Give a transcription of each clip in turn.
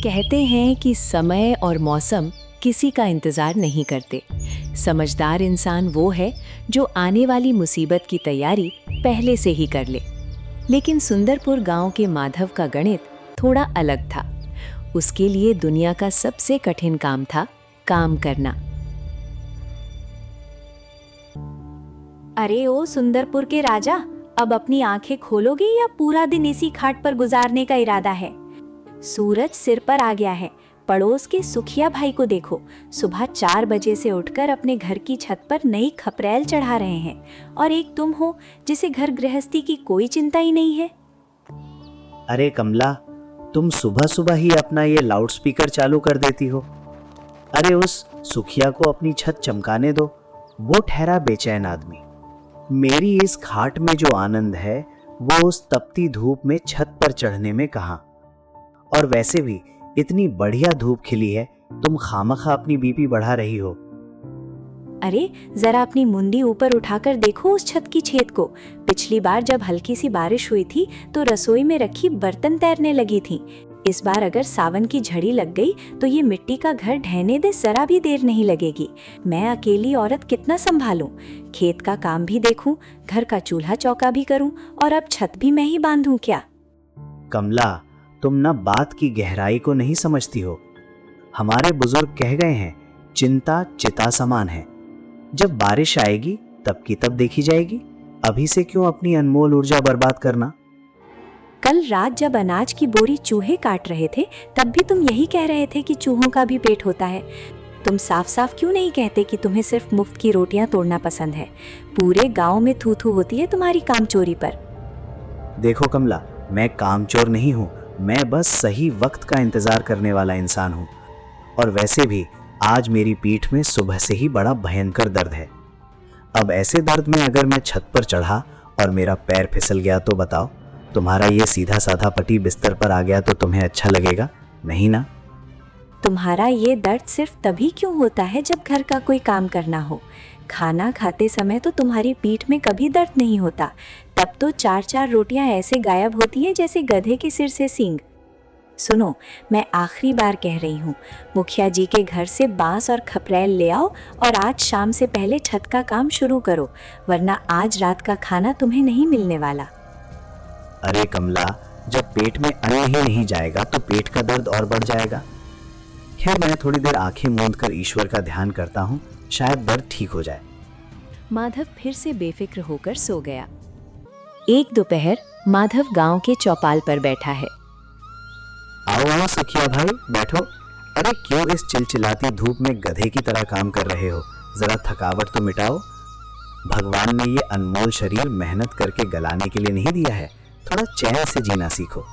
कहते हैं कि समय और मौसम किसी का इंतजार नहीं करते। समझदार इंसान वो है जो आने वाली मुसीबत की तैयारी पहले से ही कर ले। लेकिन सुंदरपुर गांव के माधव का गणित थोड़ा अलग था। उसके लिए दुनिया का सबसे कठिन काम था काम करना। अरे ओ सुंदरपुर के राजा, अब अपनी आंखें खोलोगे या पूरा दिन इसी खाट पर गुजारने का इरादा है? सूरज सिर पर आ गया है। पड़ोस के सुखिया भाई को देखो, सुबह 4 बजे से उठकर अपने घर की छत पर नई खपरेल चढ़ा रहे हैं, और एक तुम हो जिसे घर गृहस्थी की कोई चिंता ही नहीं है। अरे कमला, तुम सुबह सुबह ही अपना ये लाउडस्पीकर चालू कर देती हो। अरे उस सुखिया को अपनी छत चमकाने दो, वो ठहरा बेचैन आदमी। मेरी इस खाट में जो आनंद है वो उस तपती धूप में छत पर चढ़ने में कहाँ। और वैसे भी इतनी बढ़िया धूप खिली है, तुम खामखा अपनी बीपी बढ़ा रही हो। अरे जरा अपनी मुंडी ऊपर उठाकर देखो उस छत की छेद को। पिछली बार जब हल्की सी बारिश हुई थी तो रसोई में रखी बर्तन तैरने लगी थी। इस बार अगर सावन की झड़ी लग गई तो ये मिट्टी का घर ढहने दे जरा भी देर नहीं लगेगी। मैं अकेली औरत कितना संभालूं? खेत का काम भी देखूं, घर का चूल्हा चौका भी करूं, और अब छत भी मैं ही बांधूं क्या? कमला, तुम ना बात की गहराई को नहीं समझती हो। हमारे बुजुर्ग कह गए हैं, चिंता चिता समान है, जब बारिश आएगी तब की तब देखी जाएगी। अभी से क्यों अपनी अनमोल ऊर्जा बर्बाद करना। कल रात जब अनाज की बोरी चूहे काट रहे थे तब भी तुम यही कह रहे थे कि चूहों का भी पेट होता है। तुम साफ साफ क्यों नहीं कहते कि तुम्हें सिर्फ मुफ्त की रोटियां तोड़ना पसंद है? पूरे गांव में थू थू होती है तुम्हारी कामचोरी पर। देखो कमला, मैं कामचोर नहीं हूँ, मैं बस सही वक्त का इंतजार करने वाला इंसान हूँ। और वैसे भी आज मेरी पीठ में सुबह से ही बड़ा भयंकर दर्द है। अब ऐसे दर्द में अगर मैं छत पर चढ़ा और मेरा पैर फिसल गया तो बताओ, तुम्हारा ये सीधा साधा पति बिस्तर पर आ गया तो तुम्हें अच्छा लगेगा? नहीं ना। तुम्हारा ये दर्द सिर्फ तभी क्यों होता है जब घर का कोई काम करना हो? खाना खाते समय तो तुम्हारी पीठ में कभी दर्द नहीं होता। तब तो 4-4 रोटियां ऐसे गायब होती हैं जैसे गधे के सिर से सींग। सुनो, मैं आखिरी बार कह रही हूँ, मुखिया जी के घर से बांस और खपरेल ले आओ और आज शाम से पहले छत का काम शुरू करो, वरना आज रात का खाना तुम्हें नहीं मिलने वाला। अरे कमला, जब पेट में अन्न ही नहीं जाएगा तो पेट का दर्द और बढ़ जाएगा। खैर, मैं थोड़ी देर आंखें मूंद कर ईश्वर का ध्यान करता हूँ, शायद दर्द ठीक हो जाए। माधव फिर से बेफिक्र होकर सो गया। एक दोपहर माधव गांव के चौपाल पर बैठा है। आओ आओ सुखिया भाई, बैठो। अरे क्यों इस चिलचिलाती धूप में गधे की तरह काम कर रहे हो? जरा थकावट तो मिटाओ। भगवान ने ये अनमोल शरीर मेहनत करके गलाने के लिए नहीं दिया है, थोड़ा चैन से जीना सीखो।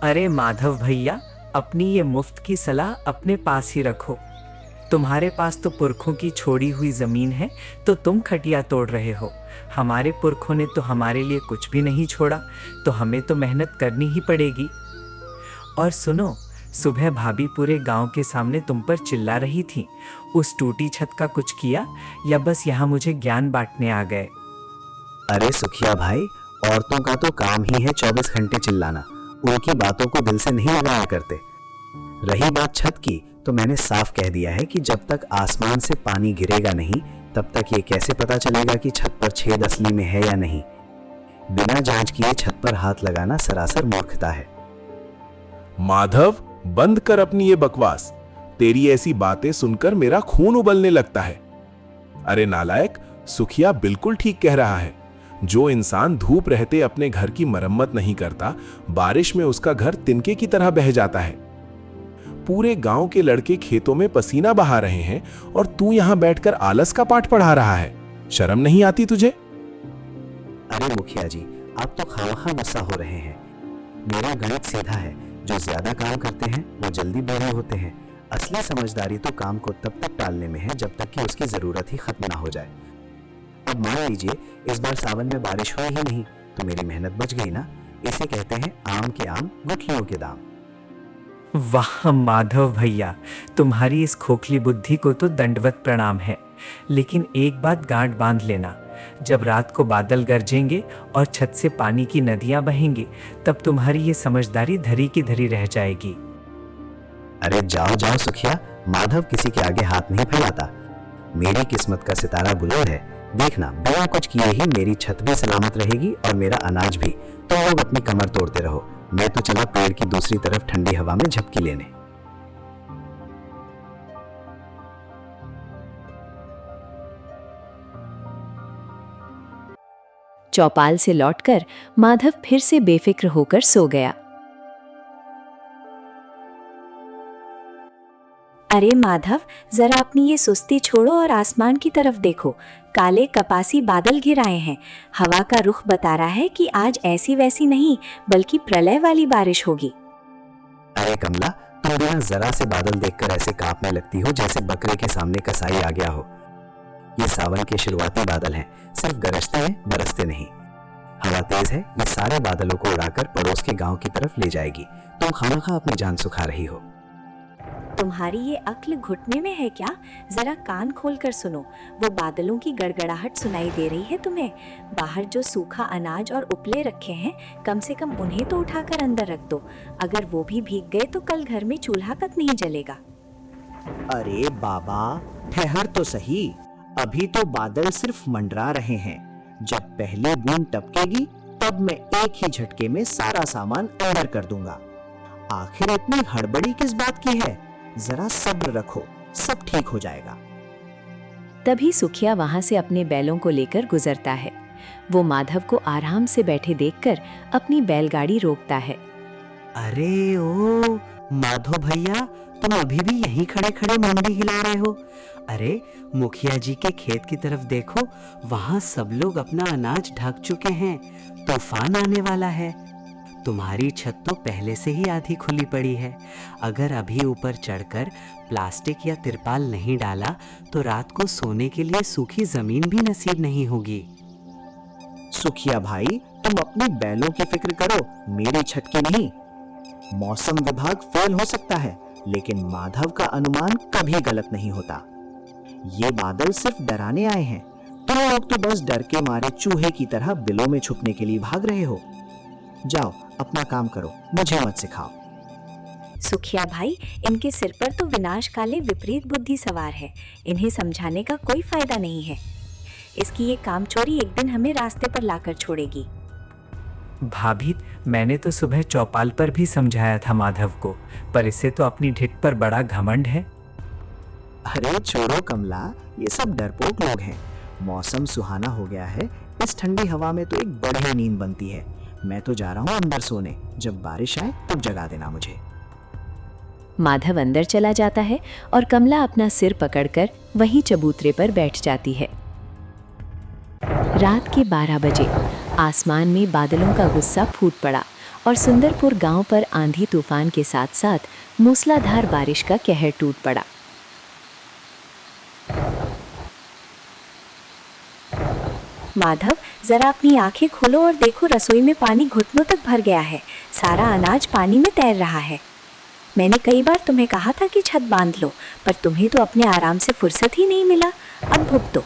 अरे माधव भैया, अपनी ये मुफ्त की सलाह अपने पास ही रखो। तुम्हारे पास तो पुरखों की छोड़ी हुई जमीन है तो तुम खटिया तोड़ रहे हो। हमारे पुरखों ने तो हमारे लिए कुछ भी नहीं छोड़ा, तो हमें तो मेहनत करनी ही पड़ेगी। और सुनो, सुबह भाभी पूरे गांव के सामने तुम पर चिल्ला रही थी। उस टूटी छत का कुछ किया या बस यहाँ मुझे ज्ञान बांटने आ गए? अरे सुखिया भाई, औरतों का तो काम ही है 24 घंटे चिल्लाना, उनकी बातों को दिल से नहीं लगाया करते। रही बात छत की, तो मैंने साफ कह दिया है कि जब तक आसमान से पानी गिरेगा नहीं तब तक ये कैसे पता चलेगा कि छत पर छेद असली में है या नहीं। बिना जांच किए छत पर हाथ लगाना सरासर मूर्खता है। माधव, बंद कर अपनी ये बकवास। तेरी ऐसी बातें सुनकर मेरा खून उबलने लगता है। अरे नालायक, सुखिया बिल्कुल ठीक कह रहा है। जो इंसान धूप रहते अपने घर की मरम्मत नहीं करता, बारिश में उसका घर तिनके की तरह बह जाता है। पूरे गांव के लड़के खेतों में पसीना बहा रहे हैं और तू यहां बैठकर आलस का पाठ पढ़ा रहा है। शर्म नहीं आती तुझे? अरे मुखिया जी, आप तो खामखा गुस्सा हो रहे हैं। मेरा गणित सीधा है, जो ज्यादा काम करते हैं वो जल्दी बूढ़े होते हैं। असली समझदारी तो काम को तब तक टालने में है जब तक कि उसकी जरूरत ही खत्म ना हो जाए। अब मान लीजिए इस बार सावन में बारिश हुई ही नहीं तो मेरी मेहनत बच गई ना। इसे कहते हैं आम के आम गुठलियों के दाम। वाह माधव भैया, तुम्हारी इस खोखली बुद्धि को तो दंडवत प्रणाम है। लेकिन एक बात गांठ बांध लेना, जब रात को बादल गरजेंगे और छत से पानी की नदियां बहेंगी तब तुम्हारी ये समझदारी धरी की धरी रह जाएगी। अरे जाओ जाओ सुखिया, माधव किसी के आगे हाथ नहीं फैलाता। मेरी किस्मत का सितारा बुलंद है, देखना बिना कुछ किए ही मेरी छत भी सलामत रहेगी और मेरा अनाज भी। तुम लोग अपनी कमर तोड़ते रहो, मैं तो चला पेड़ की दूसरी तरफ ठंडी हवा में झपकी लेने। चौपाल से लौटकर माधव फिर से बेफिक्र होकर सो गया। अरे माधव, जरा अपनी ये सुस्ती छोड़ो और आसमान की तरफ देखो। काले कपासी बादल घिर आए हैं। हवा का रुख बता रहा है कि आज ऐसी वैसी नहीं बल्कि प्रलय वाली बारिश होगी। अरे कमला, तुम बिना जरा से बादल देखकर ऐसे कांपने लगती हो जैसे बकरे के सामने कसाई आ गया हो। ये सावन के शुरुआती बादल हैं, सिर्फ गरजते हैं, बरसते नहीं। हवा तेज है, ये सारे बादलों को उड़ाकर पड़ोस के गांव की तरफ ले जाएगी। तुम खामखा अपनी जान सुखा रही हो। तुम्हारी ये अक्ल घुटने में है क्या? जरा कान खोल कर सुनो। वो बादलों की गड़गड़ाहट सुनाई दे रही है तुम्हें? बाहर जो सूखा अनाज और उपले रखे हैं, कम से कम उन्हें तो उठाकर अंदर रख दो। अगर वो भी भीग गए तो कल घर में चूल्हा तक नहीं जलेगा। अरे बाबा, ठहर तो सही, अभी तो बादल सिर्फ मंडरा रहे हैं। जब पहली बूंद टपकेगी तब मैं एक ही झटके में सारा सामान अंदर कर दूंगा। आखिर इतनी हड़बड़ी किस बात की है? जरा सब्र रखो, सब ठीक हो जाएगा। तभी सुखिया वहां से अपने बैलों को लेकर गुजरता है। वो माधव को आराम से बैठे देखकर अपनी बैलगाड़ी रोकता है। अरे ओ माधव भैया, तुम अभी भी यहीं खड़े खड़े मंडी हिला रहे हो? अरे मुखिया जी के खेत की तरफ देखो, वहां सब लोग अपना अनाज ढक चुके हैं। तूफान आने वाला है। तुम्हारी छत तो पहले से ही आधी खुली पड़ी है। अगर अभी ऊपर चढ़कर प्लास्टिक या तिरपाल नहीं डाला तो रात को सोने के लिए सूखी जमीन भी नसीब नहीं होगी। सुखिया भाई, तुम अपने बैलों की फिक्र करो, मेरी छत की नहीं। मौसम विभाग फेल हो सकता है, लेकिन माधव का अनुमान कभी गलत नहीं होता। ये बादल सिर्फ डराने आए हैं। तुम लोग तो बस डर के मारे चूहे की तरह बिलों में छुपने के लिए भाग रहे हो। जाओ अपना काम करो, मुझे मत सिखाओ। सुखिया भाई, इनके सिर पर तो विनाशकाले विपरीत बुद्धि सवार है। इन्हें समझाने का कोई फायदा नहीं है। इसकी ये कामचोरी एक दिन हमें रास्ते पर लाकर छोड़ेगी। भाभी, मैंने तो सुबह चौपाल पर भी समझाया था माधव को, पर इसे तो अपनी ढिठ पर बड़ा घमंड है। अरे छोड़ो कमला, ये सब डरपोक लोग हैं। मौसम सुहाना हो गया है, इस ठंडी हवा में तो एक बढ़िया नींद बनती है। मैं तो जा रहा हूँ अंदर सोने, जब बारिश आए तब जगा देना मुझे। माधव अंदर चला जाता है और कमला अपना सिर पकड़कर वहीं चबूतरे पर बैठ जाती है। रात के 12 बजे आसमान में बादलों का गुस्सा फूट पड़ा और सुंदरपुर गांव पर आंधी तूफान के साथ साथ मूसलाधार बारिश का कहर टूट पड़ा। माधव, जरा अपनी आंखें खोलो और देखो, रसोई में पानी घुटनों तक भर गया है। सारा अनाज पानी में तैर रहा है। मैंने कई बार तुम्हें कहा था कि छत बांध लो, पर तुम्हें तो अपने आराम से फुर्सत ही नहीं मिला। अब भुगतो।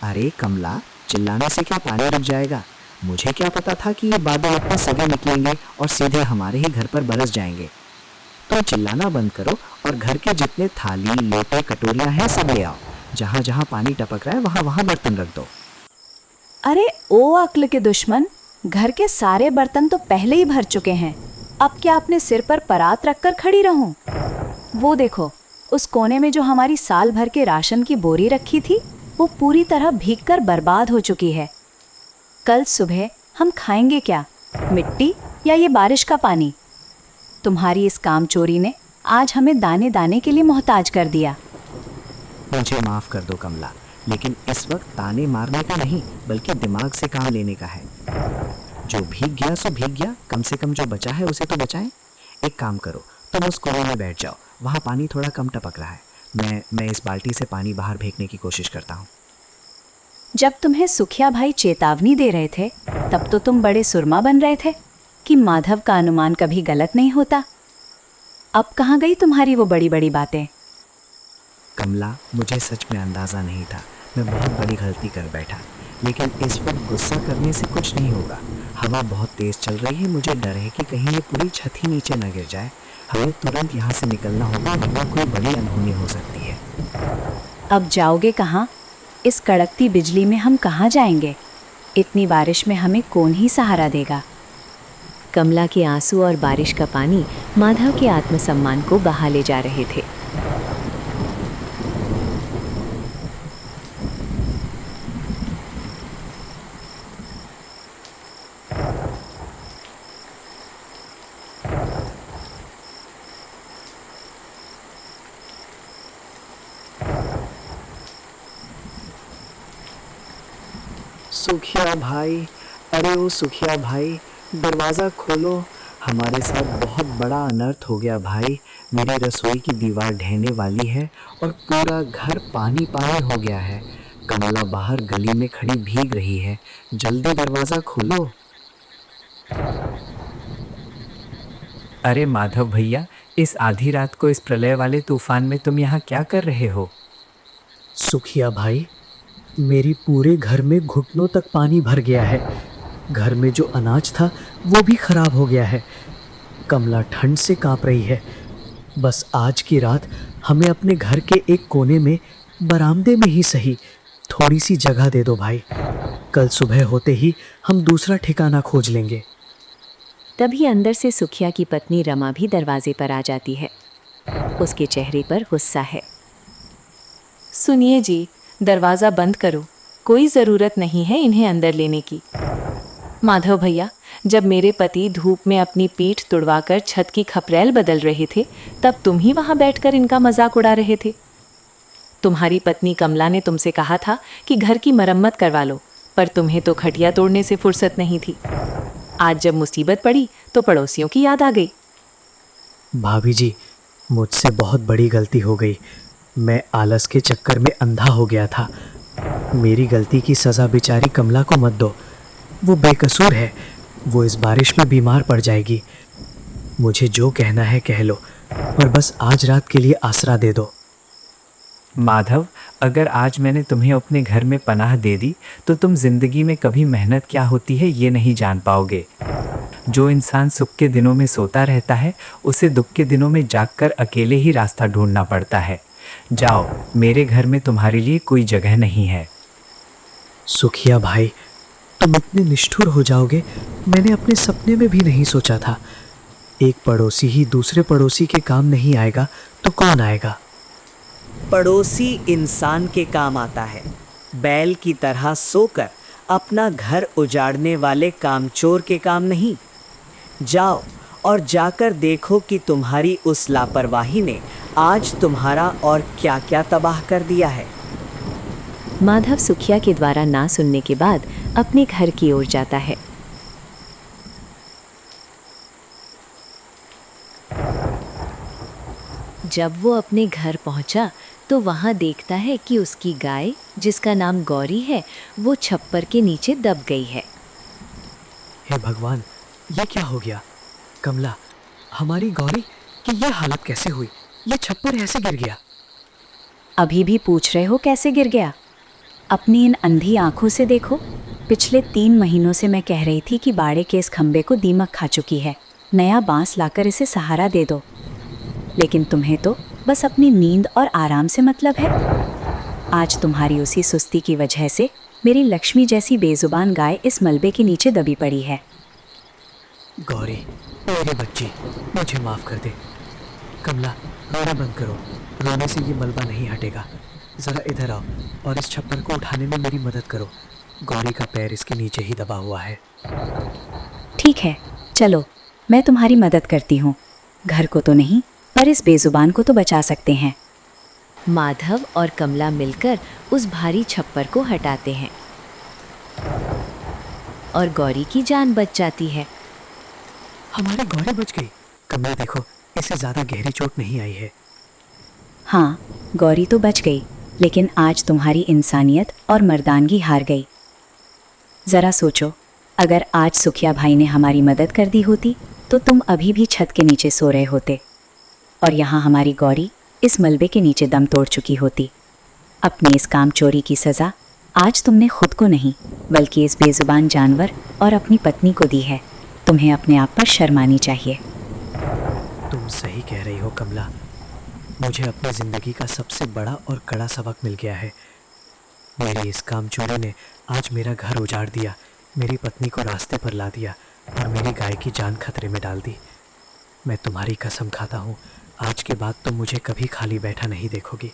अरे कमला, चिल्लाने से क्या पानी रुक जाएगा? मुझे क्या पता था कि ये बादल इतने सगे निकलेंगे और सीधे हमारे ही घर पर बरस जाएंगे। तुम चिल्लाना बंद करो और घर के जितने थाली, लोटे, कटोरियां हैं सब ले आओ। जहाँ जहाँ पानी टपक रहा है वहाँ वहाँ बर्तन रख दो। अरे ओ अक्ल के दुश्मन, घर के सारे बर्तन तो पहले ही भर चुके हैं। अब क्या अपने सिर पर परात रखकर खड़ी रहूं? वो देखो, उस कोने में जो हमारी साल भर के राशन की बोरी रखी थी, वो पूरी तरह भीगकर बर्बाद हो चुकी है। कल सुबह हम खाएंगे क्या, मिट्टी या ये बारिश का पानी? तुम्हारी इस कामचोरी ने आज हमें दाने दाने के लिए मोहताज कर दिया। मुझे माफ कर दो कमला, लेकिन इस वक्त ताने मारने का नहीं बल्कि दिमाग से काम लेने का है। जो भीग गया सो भीग गया, कम से कम जो बचा है उसे तो बचाएं। एक काम करो, तुम उस कोने में बैठ जाओ, वहाँ पानी थोड़ा कम टपक रहा है। मैं इस बाल्टी से पानी बाहर फेंकने की कोशिश करता हूँ। जब तुम्हें सुखिया भाई चेतावनी दे रहे थे, तब तो तुम बड़े सुरमा बन रहे थे कि माधव का अनुमान कभी गलत नहीं होता। अब कहाँ गई तुम्हारी वो बड़ी बड़ी बातें? कमला, मुझे सच में अंदाज़ा नहीं था, मैं बहुत बड़ी गलती कर बैठा। लेकिन इस वक्त गुस्सा करने से कुछ नहीं होगा। हवा बहुत तेज़ चल रही है, मुझे डर है कि कहीं ये पूरी छत ही नीचे न गिर जाए। हमें तुरंत यहाँ से निकलना होगा, वरना कोई बड़ी अनहोनी हो सकती है। अब जाओगे कहाँ? इस कड़कती बिजली में हम कहाँ जाएंगे? इतनी बारिश में हमें कौन ही सहारा देगा? कमला के आंसू और बारिश का पानी माधव के आत्मसम्मान को बहा ले जा रहे थे। सुखिया भाई, अरे ओ सुखिया भाई, दरवाज़ा खोलो। हमारे साथ बहुत बड़ा अनर्थ हो गया भाई। मेरी रसोई की दीवार ढहने वाली है और पूरा घर पानी पानी हो गया है। कमला बाहर गली में खड़ी भीग रही है। जल्दी दरवाज़ा खोलो। अरे माधव भैया, इस आधी रात को इस प्रलय वाले तूफान में तुम यहाँ क्या कर रहे हो? सुखिया भाई, मेरी पूरे घर में घुटनों तक पानी भर गया है। घर में जो अनाज था वो भी खराब हो गया है। कमला ठंड से कांप रही है। बस आज की रात हमें अपने घर के एक कोने में, बरामदे में ही सही, थोड़ी सी जगह दे दो भाई। कल सुबह होते ही हम दूसरा ठिकाना खोज लेंगे। तभी अंदर से सुखिया की पत्नी रमा भी दरवाजे पर आ जाती है। उसके चेहरे पर गुस्सा है। सुनिए जी, दरवाज़ा बंद करो। कोई ज़रूरत नहीं है इन्हें अंदर लेने की। माधव भैया, जब मेरे पति धूप में अपनी पीठ तुड़वाकर छत की खपरेल बदल रहे थे, तब तुम ही वहाँ बैठकर इनका मजाक उड़ा रहे थे। तुम्हारी पत्नी कमला ने तुमसे कहा था कि घर की मरम्मत करवा लो, पर तुम्हें तो खटिया तोड़ने से फुर्सत नहीं थी। आज जब मुसीबत पड़ी तो पड़ोसियों की याद आ गई। भाभी जी, मुझसे बहुत बड़ी गलती हो गई। मैं आलस के चक्कर में अंधा हो गया था। मेरी गलती की सज़ा बेचारी कमला को मत दो। वो बेकसूर है। वो इस बारिश में बीमार पड़ जाएगी। मुझे जो कहना है कह लो, पर बस आज रात के लिए आसरा दे दो। माधव, अगर आज मैंने तुम्हें अपने घर में पनाह दे दी तो तुम जिंदगी में कभी मेहनत क्या होती है ये नहीं जान पाओगे। जो इंसान सुख के दिनों में सोता रहता है, उसे दुख के दिनों में जागकर अकेले ही रास्ता ढूंढना पड़ता है। जाओ, मेरे घर में तुम्हारे लिए कोई जगह नहीं है। सुखिया भाई, तुम इतने निष्ठुर हो जाओगे, मैंने अपने सपने में भी नहीं सोचा था। एक पड़ोसी ही दूसरे पड़ोसी के काम नहीं आएगा तो कौन आएगा? पड़ोसी इंसान के काम आता है। बैल की तरह सोकर अपना घर उजाड़ने वाले कामचोर के काम नहीं। जाओ और जाकर देखो कि तुम्हारी उस लापरवाही ने आज तुम्हारा और क्या क्या तबाह कर दिया है। माधव सुखिया के द्वारा ना सुनने के बाद अपने घर की ओर जाता है। जब वो अपने घर पहुंचा तो वहां देखता है कि उसकी गाय, जिसका नाम गौरी है, वो छप्पर के नीचे दब गई है। हे भगवान, ये क्या हो गया? कमला, हमारी गौरी की ये हालत कैसे हुई? ये छप्पर ऐसे गिर गया? अभी भी पूछ रहे हो कैसे गिर गया? अपनी इन अंधी आंखों से देखो। पिछले 3 महीनों से मैं कह रही थी कि बाड़े के इस खंबे को दीमक खा चुकी है, नया बांस लाकर इसे सहारा दे दो। लेकिन तुम्हें तो बस अपनी नींद और आराम से मतलब है। आज तुम्हारी उसी सुस्ती की वजह से मेरी लक्ष्मी जैसी बेजुबान गाय इस मलबे के नीचे दबी पड़ी है। गौरी, मेरे बच्ची, मुझे माफ कर दे। कमला, रोना बंद करो। रोने से ये मलबा नहीं हटेगा। ज़रा इधर आओ और इस छप्पर को उठाने में मेरी मदद करो। गौरी का पैर इसके नीचे ही दबा हुआ है। ठीक है, चलो, मैं तुम्हारी मदद करती हूँ। घर को तो नहीं, पर इस बेजुबान को तो बचा सकते हैं। माधव और कमला मिलकर उस भारी छप्पर को हटाते हैं और गौरी की जान बच जाती है। हमारी गौरी बच गई। कमला देखो, इसे ज़्यादा गहरी चोट नहीं आई है। हाँ, गौरी तो बच गई, लेकिन आज तुम्हारी इंसानियत और मर्दानगी हार गई। ज़रा सोचो, अगर आज सुखिया भाई ने हमारी मदद कर दी होती तो तुम अभी भी छत के नीचे सो रहे होते, और यहाँ हमारी गौरी इस मलबे के नीचे दम तोड़ चुकी होती। अपने इस काम चोरी की सज़ा आज तुमने खुद को नहीं, बल्कि इस बेजुबान जानवर और अपनी पत्नी को दी है। तुम्हें अपने आप पर शर्मानी चाहिए। तुम सही कह रही हो कमला। मुझे अपनी ज़िंदगी का सबसे बड़ा और कड़ा सबक मिल गया है। मेरी इस कामचोरी ने आज मेरा घर उजाड़ दिया, मेरी पत्नी को रास्ते पर ला दिया और मेरी गाय की जान खतरे में डाल दी। मैं तुम्हारी कसम खाता हूँ, आज के बाद तुम मुझे कभी खाली बैठा नहीं देखोगी।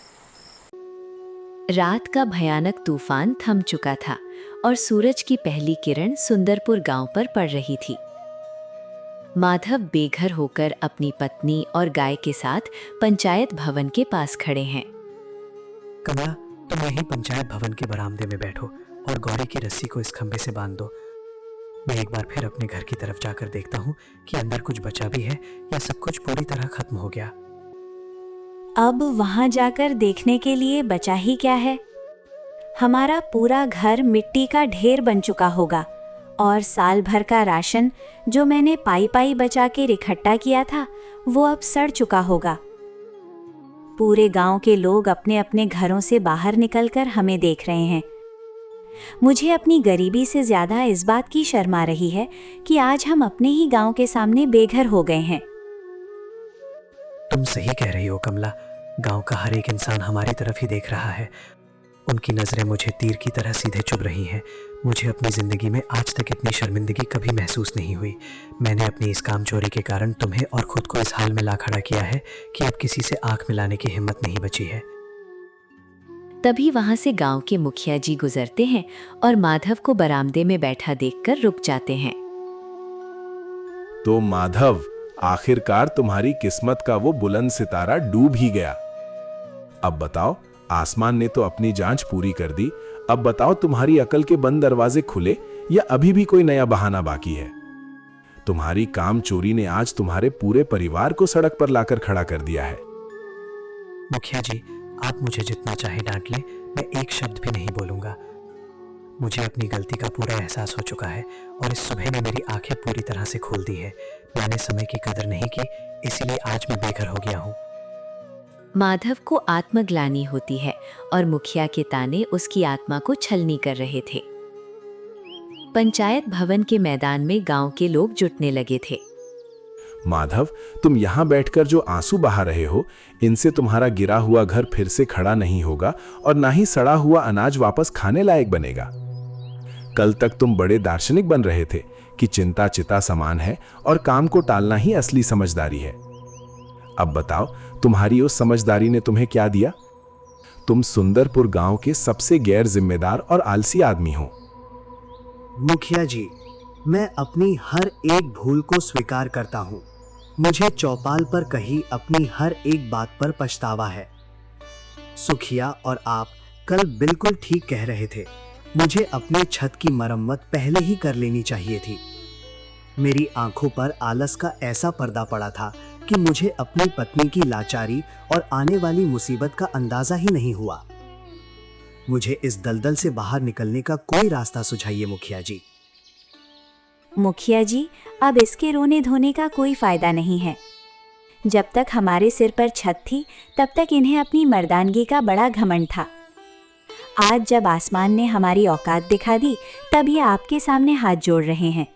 रात का भयानक तूफान थम चुका था और सूरज की पहली किरण सुंदरपुर गांव पर पड़ रही थी। माधव बेघर होकर अपनी पत्नी और गाय के साथ पंचायत भवन के पास खड़े हैं। कमला, तुम यहीं पंचायत भवन के बरामदे में बैठो और गौरी की रस्सी को इस खंबे से बांध दो। मैं एक बार फिर अपने घर की तरफ जाकर देखता हूँ कि अंदर कुछ बचा भी है या सब कुछ पूरी तरह खत्म हो गया। अब वहां जाकर देखने के लिए बचा ही क्या है? हमारा पूरा घर मिट्टी का ढेर बन चुका होगा और साल भर का राशन जो मैंने पाई पाई बचा के इकट्ठा किया था वो अब सड़ चुका होगा। पूरे गांव के लोग अपने अपने घरों से बाहर निकलकर हमें देख रहे हैं। मुझे अपनी गरीबी से ज्यादा इस बात की शर्म आ रही है कि आज हम अपने ही गांव के सामने बेघर हो गए हैं। तुम सही कह रही हो कमला, गांव का हर एक इंसान हमारी तरफ ही देख रहा है। उनकी नजरें मुझे तीर की तरह सीधे चुभ रही हैं। मुझे अपनी जिंदगी में आज तक इतनी शर्मिंदगी कभी महसूस नहीं हुई। मैंने अपनी इस काम चोरी के कारण तुम्हें और खुद को इस हाल में ला खड़ा किया है कि अब किसी से आंख मिलाने की हिम्मत नहीं बची है। तभी वहां से गांव के मुखिया जी गुजरते हैं और माधव को बरामदे में बैठा देखकर रुक जाते हैं। तो माधव, आखिरकार तुम्हारी किस्मत का वो बुलंद सितारा डूब ही गया। अब बताओ, आसमान ने तो अपनी जांच पूरी कर दी। अब बताओ, तुम्हारी अकल के बंद दरवाजे खुले या अभी भी कोई नया बहाना बाकी है? तुम्हारी काम चोरी ने आज तुम्हारे पूरे परिवार को सड़क पर लाकर खड़ा कर दिया है। मुखिया जी, आप मुझे जितना चाहे डांट लें, मैं एक शब्द भी नहीं बोलूंगा। मुझे अपनी गलती का पूरा एहसास हो चुका है और इस सुबह ने मेरी आंखें पूरी तरह से खोल दी है। मैंने समय की कदर नहीं की, इसीलिए आज मैं बेघर हो गया हूँ। माधव को आत्मग्लानि होती है और मुखिया के ताने उसकी आत्मा को छलनी कर रहे थे। पंचायत भवन के मैदान में गांव के लोग जुटने लगे थे। माधव, तुम यहाँ बैठकर जो आंसू बहा रहे हो, इनसे तुम्हारा गिरा हुआ घर फिर से खड़ा नहीं होगा और ना ही सड़ा हुआ अनाज वापस खाने लायक बनेगा। कल तक तुम बड़े दार्शनिक बन रहे थे कि चिंता चिता समान है और काम को टालना ही असली समझदारी है। अब बताओ, तुम्हारी उस समझदारी ने तुम्हें क्या दिया? तुम सुंदरपुर गांव के सबसे गैर जिम्मेदार और आलसी आदमी हो। मुखिया जी, मैं अपनी हर एक भूल को स्वीकार करता हूँ। मुझे चौपाल पर कही अपनी हर एक बात पर पछतावा है। सुखिया और आप कल बिल्कुल ठीक कह रहे थे। मुझे अपने छत की मरम्मत पहले ही कर लेनी चाहिए थी। मेरी आंखों पर आलस का ऐसा पर्दा पड़ा था कि मुझे अपनी पत्नी की लाचारी और आने वाली मुसीबत का अंदाजा ही नहीं हुआ। मुझे इस दलदल से बाहर निकलने का कोई रास्ता सुझाइए मुखिया जी। मुखिया जी, अब इसके रोने धोने का कोई फायदा नहीं है। जब तक हमारे सिर पर छत थी तब तक इन्हें अपनी मर्दानगी का बड़ा घमंड था। आज जब आसमान ने हमारी औकात दिखा दी तब ये आपके सामने हाथ जोड़ रहे हैं।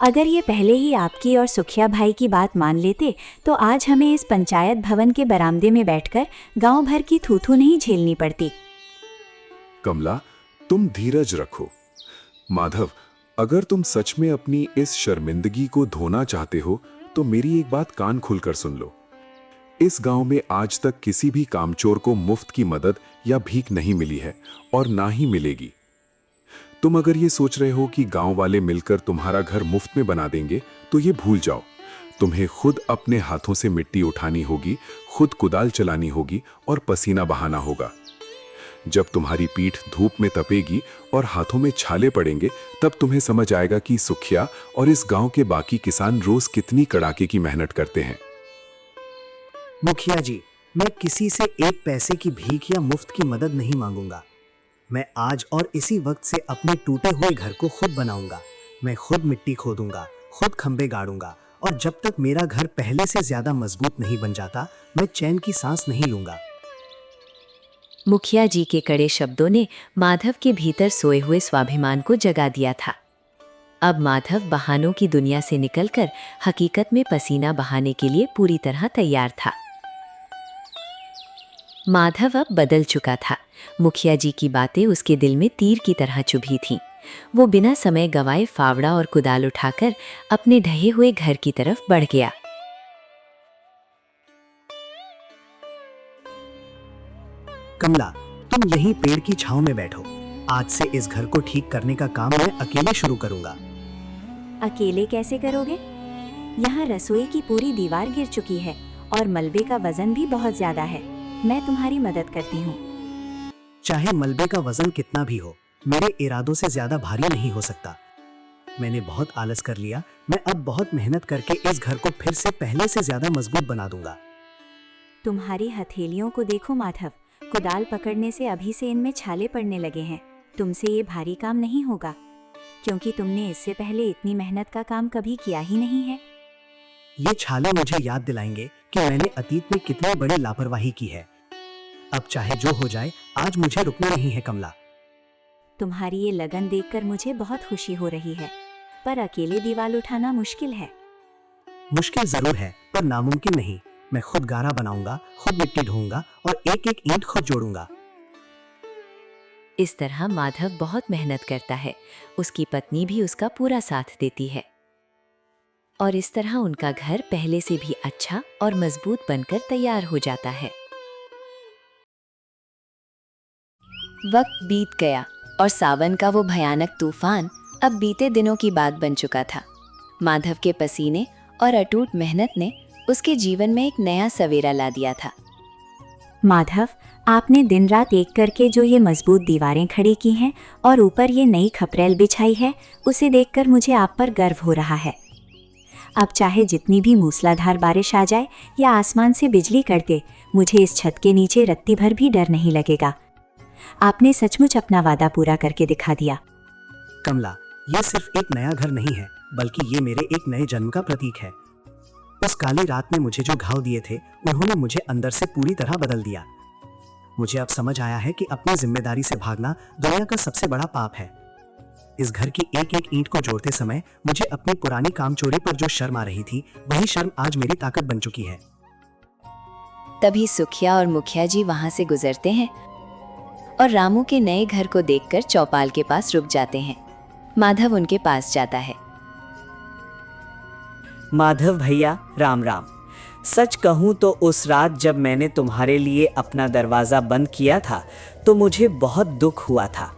अगर ये पहले ही आपकी और सुखिया भाई की बात मान लेते तो आज हमें इस पंचायत भवन के बरामदे में बैठकर गांव भर की थू-थू नहीं झेलनी पड़ती। कमला, तुम धीरज रखो। माधव, अगर तुम सच में अपनी इस शर्मिंदगी को धोना चाहते हो तो मेरी एक बात कान खुलकर सुन लो। इस गांव में आज तक किसी भी कामचोर को मुफ्त की मदद या भीख नहीं मिली है और ना ही मिलेगी। तुम अगर ये सोच रहे हो कि गांव वाले मिलकर तुम्हारा घर मुफ्त में बना देंगे तो ये भूल जाओ। तुम्हें खुद अपने हाथों से मिट्टी उठानी होगी, खुद कुदाल चलानी होगी और पसीना बहाना होगा। जब तुम्हारी पीठ धूप में तपेगी और हाथों में छाले पड़ेंगे तब तुम्हें समझ आएगा कि सुखिया और इस गांव के बाकी किसान रोज कितनी कड़ाके की मेहनत करते हैं। मुखिया जी, मैं किसी से एक पैसे की भीख या मुफ्त की मदद नहीं मांगूंगा। मैं आज और इसी वक्त से अपने टूटे हुए घर को खुद बनाऊंगा। मैं खुद मिट्टी खोदूंगा, खुद खंबे गाड़ूंगा और जब तक मेरा घर पहले से ज्यादा मजबूत नहीं बन जाता मैं चैन की सांस नहीं लूंगा। मुखिया जी के कड़े शब्दों ने माधव के भीतर सोए हुए स्वाभिमान को जगा दिया था। अब माधव बहानों की दुनिया से निकलकर हकीकत में पसीना बहाने के लिए पूरी तरह तैयार था। माधव अब बदल चुका था। मुखिया जी की बातें उसके दिल में तीर की तरह चुभी थीं। वो बिना समय गंवाए फावड़ा और कुदाल उठाकर अपने ढहे हुए घर की तरफ बढ़ गया। कमला, तुम यहीं पेड़ की छांव में बैठो। आज से इस घर को ठीक करने का काम मैं अकेले शुरू करूंगा। अकेले कैसे करोगे? यहाँ रसोई की पूरी दीवार गिर चुकी है और मलबे का वजन भी बहुत ज्यादा है। मैं तुम्हारी मदद करती हूँ। चाहे मलबे का वजन कितना भी हो, मेरे इरादों से ज्यादा भारी नहीं हो सकता। मैंने बहुत आलस कर लिया। मैं अब बहुत मेहनत करके इस घर को फिर से पहले से ज्यादा मजबूत बना दूंगा। तुम्हारी हथेलियों को देखो माधव, कुदाल पकड़ने से अभी से इनमें छाले पड़ने लगे हैं। तुमसे ये भारी काम नहीं होगा, क्योंकि तुमने इससे पहले इतनी मेहनत का काम कभी किया ही नहीं है। ये छाले मुझे याद दिलाएंगे कि मैंने अतीत में कितनी बड़ी लापरवाही की है। अब चाहे जो हो जाए, आज मुझे रुकना नहीं है कमला। तुम्हारी ये लगन देखकर मुझे बहुत खुशी हो रही है, पर अकेले दीवार उठाना मुश्किल है। मुश्किल जरूर है, पर नामुमकिन नहीं। मैं खुद गारा बनाऊंगा, खुद मिट्टी ढोऊंगा और एक एक ईंट खुद जोड़ूंगा। इस तरह माधव बहुत मेहनत करता है। उसकी पत्नी भी उसका पूरा साथ देती है और इस तरह उनका घर पहले से भी अच्छा और मजबूत बनकर तैयार हो जाता है। वक्त बीत गया और सावन का वो भयानक तूफान अब बीते दिनों की बात बन चुका था। माधव के पसीने और अटूट मेहनत ने उसके जीवन में एक नया सवेरा ला दिया था। माधव, आपने दिन रात एक करके जो ये मजबूत दीवारें खड़ी की हैं और ऊपर ये नई खपरेल बिछाई है, उसे देखकर मुझे आप पर गर्व हो रहा है। अब चाहे जितनी भी मूसलाधार बारिश आ जाए या आसमान से बिजली कड़के, मुझे इस छत के नीचे रत्ती भर भी डर नहीं लगेगा। आपने सचमुच अपना वादा पूरा करके दिखा दिया। कमला, ये सिर्फ एक नया घर नहीं है, बल्कि ये मेरे एक नए जन्म का प्रतीक है। उस काली रात ने मुझे जो घाव दिए थे, उन्होंने मुझे अंदर से पूरी तरह बदल दिया। मुझे अब समझ आया है कि अपनी जिम्मेदारी से भागना दुनिया का सबसे बड़ा पाप है। इस घर की एक एक ईंट को जोड़ते समय मुझे अपनी पुरानी कामचोरी पर जो शर्म आ रही थी, वही शर्म आज मेरी ताकत बन चुकी है। तभी सुखिया और मुखिया जी वहां से गुजरते हैं और रामू के नए घर को देखकर चौपाल के पास रुक जाते हैं। माधव उनके पास जाता है। माधव भैया, राम राम। सच कहूँ तो उस रात जब मैंने तुम्हारे लिए अपना दरवाज़ा बंद किया था, तो मुझे बहुत दुख हुआ था।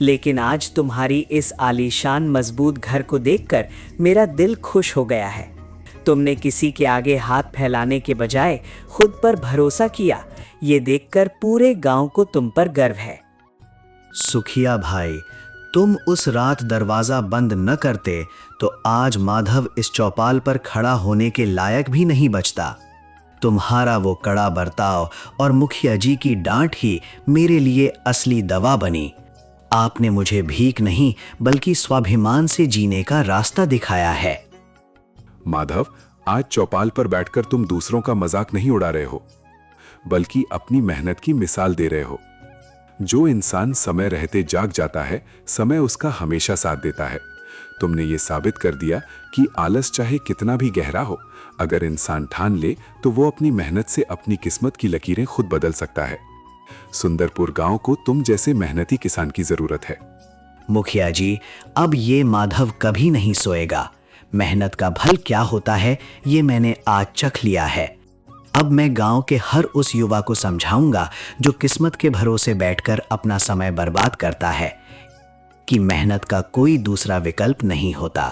लेकिन आज तुम्हारी इस आलीशान मजबूत घर को देखकर मेरा दिल खुश हो गया है। तुमने किसी के आगे हाथ फैलाने के बजाय खुद पर भरोसा किया, ये देखकर पूरे गांव को तुम पर गर्व है। सुखिया भाई, तुम उस रात दरवाजा बंद न करते तो आज माधव इस चौपाल पर खड़ा होने के लायक भी नहीं बचता। तुम्हारा वो कड़ा बर्ताव और मुखिया जी की डांट ही मेरे लिए असली दवा बनी। आपने मुझे भीख नहीं बल्कि स्वाभिमान से जीने का रास्ता दिखाया है। माधव, आज चौपाल पर बैठकर तुम दूसरों का मजाक नहीं उड़ा रहे हो, बल्कि अपनी मेहनत की मिसाल दे रहे हो। जो इंसान समय रहते जाग जाता है, समय उसका हमेशा साथ देता है। तुमने ये साबित कर दिया कि आलस चाहे कितना भी गहरा हो, अगर इंसान ठान ले तो वो अपनी मेहनत से अपनी किस्मत की लकीरें खुद बदल सकता है। सुंदरपुर गांव को तुम जैसे मेहनती किसान की जरूरत है। मुखिया जी, अब ये माधव कभी नहीं सोएगा। मेहनत का फल क्या होता है, ये मैंने आज चख लिया है। अब मैं गांव के हर उस युवा को समझाऊंगा जो किस्मत के भरोसे बैठकर अपना समय बर्बाद करता है कि मेहनत का कोई दूसरा विकल्प नहीं होता।